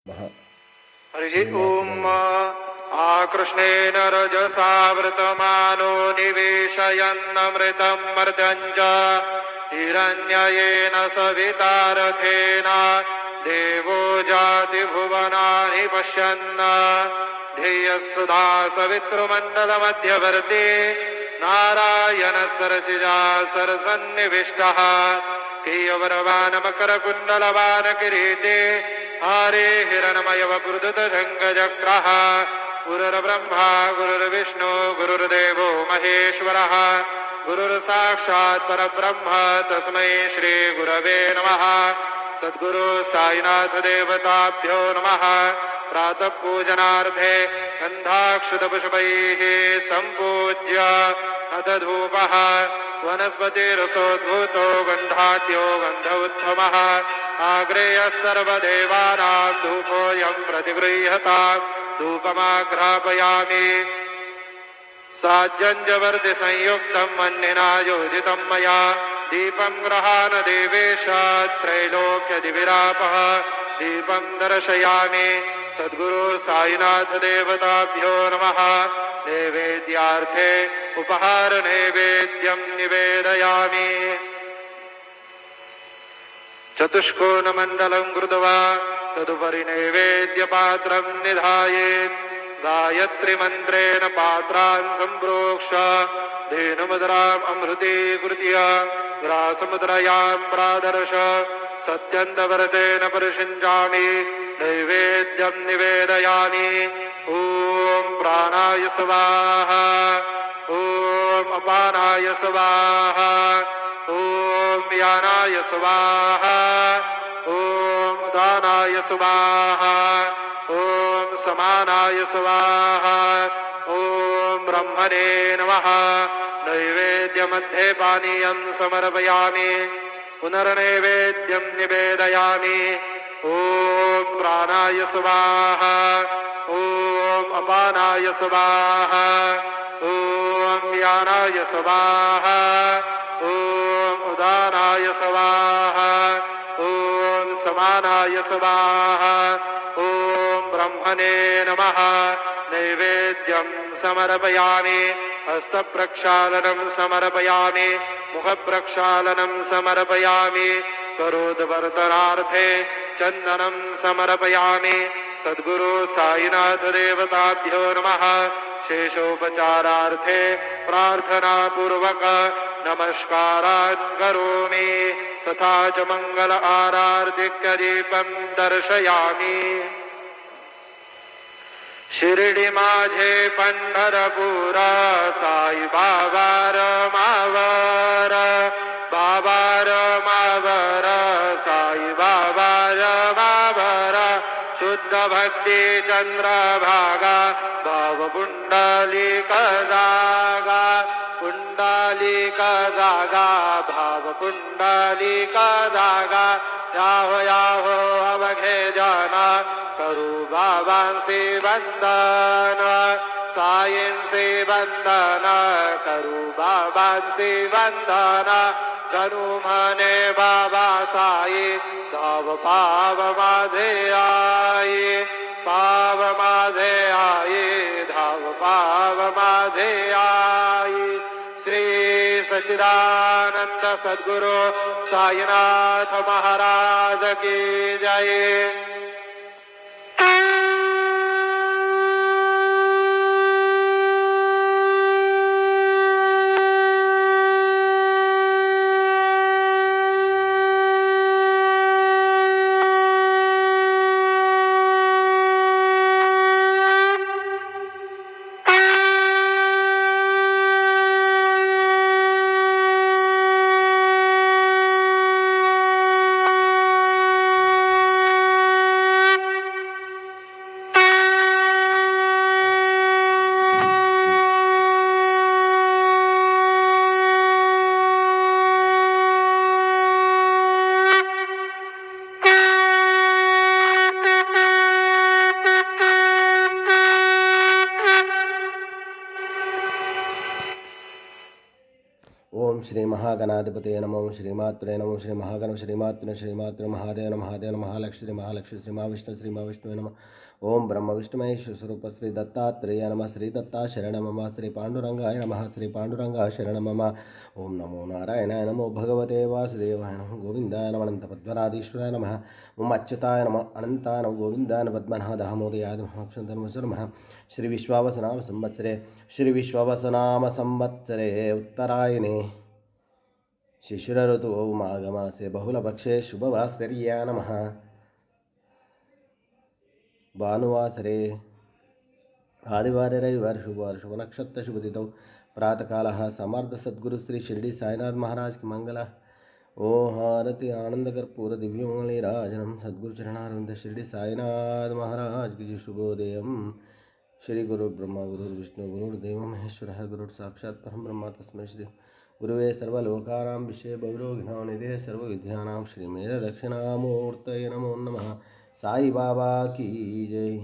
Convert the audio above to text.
हरि ओम आकृष्णेन रजसावृतमानो निवेशयन्नमृतं मर्दञ्च हिरण्ययेन सवितारथेन देवो जातिभुवनानि पश्यन् ध्येयस्सुधा सवितृमण्डलमध्यवर्ती नारायणसरसिजा सरसन्निविष्टः केयवरवानमकरकुण्डलवानकिरीटे हारे हिरणमयवपुरुदुतशङ्खचक्रः गुरुर्ब्रह्मा गुरुर्विष्णु गुरुर्देवो महेश्वरः गुरुर्साक्षात् परब्रह्म तस्मै श्रीगुरवे नमः। सद्गुरु साईनाथ देवताभ्यो नमः। प्रातः पूजनार्थे गन्धाक्षतपुष्पैः सम्पूज्य अथ धूपः वनस्पतिरसोद्भूतो गन्धाढ्यो गन्ध उत्तमः आग्रेयः सर्वदेवानां धूपोऽयं प्रतिगृह्यताम् धूपमाघ्रापयामि साज्जञ्जवर्तिसंयुक्तं मन्निना योजितं मया दीपं गृहाण देवेश त्रैलोक्यदिविरापः दीपं दर्शयामि। सद्गुरु साईनाथ देवताभ्यो नमः। नैवेद्यार्थे उपहार नैवेद्यं निवेदयामि। चतुष्कोणमण्डलं कृत्वा तदुपरि नैवेद्यपात्रं निधायेत् गायत्रीमन्त्रेण पात्रान् सम्प्रोक्ष धेनुमुद्राम् अमृतीकृत्य ग्रासमुद्रयां प्रादर्श सत्यन्तव्रतेन परिषिञ्चामि नैवेद्यं निवेदयामि। ॐ प्राणाय स्वाहा ॐ अपानाय स्वाहा ॐ यानाय स्वाहा ॐ दानाय स्वाहा ॐ समानाय स्वाहा ॐ ब्रह्मणे नमः। नैवेद्यमध्ये पानीयं समर्पयामि पुनर्नैवेद्यं निवेदयामि। ॐ प्राणाय स्वाहा ॐ अपानाय स्वाहा ॐ यानाय स्वाहा ॐ उदानाय स्वाहा ॐ समानाय स्वाहा ॐ ब्रह्मणे नमः। नैवेद्यं समर्पयामि हस्तप्रक्षालनं समर्पयामि मुखप्रक्षालनं समर्पयामि करोदवर्तनार्थे चन्दनं समर्पयामि। सद्गुरु साईनाथ देवताभ्यो नमः। शेषोपचारार्थे प्रार्थनापूर्वक नमस्कारान् करोमि तथा च मंगल आरार्तिक्यदीपं दर्शयामि। शिर्डी माझे पंढरपूर साई बाबा रमावर बाबा रमावर साई बाबा रमावर शुद्ध भक्ती चंद्रभागा भाव पुंडलिक जागा पुंडलिक जागा भाव पुंडलिक जागा याहो याहो अवघे जना करू बाबांचे वंदन साईंचे वंदन करू बाबांचे वंदन जणू म्हणे बाबा साई धाव पाव माझे आई पाव माझे आई धाव पाव माझे आई। श्री सच्चिदानंद सद्गुरु साईनाथ महाराज की जय। श्री महागणाधिपते नमः श्रीमात्रे नमः श्री महागण श्रीमात्र महादेव महादेव महालक्ष्मी महालक्ष्मी श्री महाविष्णु नमः ओम ब्रह्म विष्णु महेश स्वरूप श्री दत्तात्रेय नमः श्री दत्ता शरण मम श्री पांडुरंगाय नमः श्री पांडुरंगा शरण मम ओम नमो नारायणाय नमो भगवते वासुदेवाय नमः गोविंदाय नमः अनंत पद्मनाभीश्वराय नमः ओम अच्युताय नमः अनंताय नमः गोविंदाय नमः पद्मनाभ दामोदयाय नमः श्री विश्वावसनाम संवत्सरे श्री विश्वावसनाम संवत्सरे उत्तरायणे शिशिर ऋतु माघमासे बहुलपक्षे शुभवासर्या नमः भानुवासरे आदिवारे रविवार शुभवार शुभ नक्षत्र शुभ तिथौ प्रातःकालः समर्थ सद्गुरु श्री शिरडी साईनाथ महाराज की मंगला ओ हारति आनंद कर्पूर दिव्यमंगलीराजनम सद्गुरु चरणारविंद शिरडी साईनाथ महाराज की शुभोदयम श्री गुरु ब्रह्मा गुरु विष्णु गुरुर्देव महेश्वर गुरु साक्षात् परम ब्रह्म तस्मै श्री गुरुवे सर्वलोकानां विषये बहुरोगिणां निधे सर्वविद्यानां श्रीमेध दक्षिणामूर्तये नमो नमः साई बाबा की जय।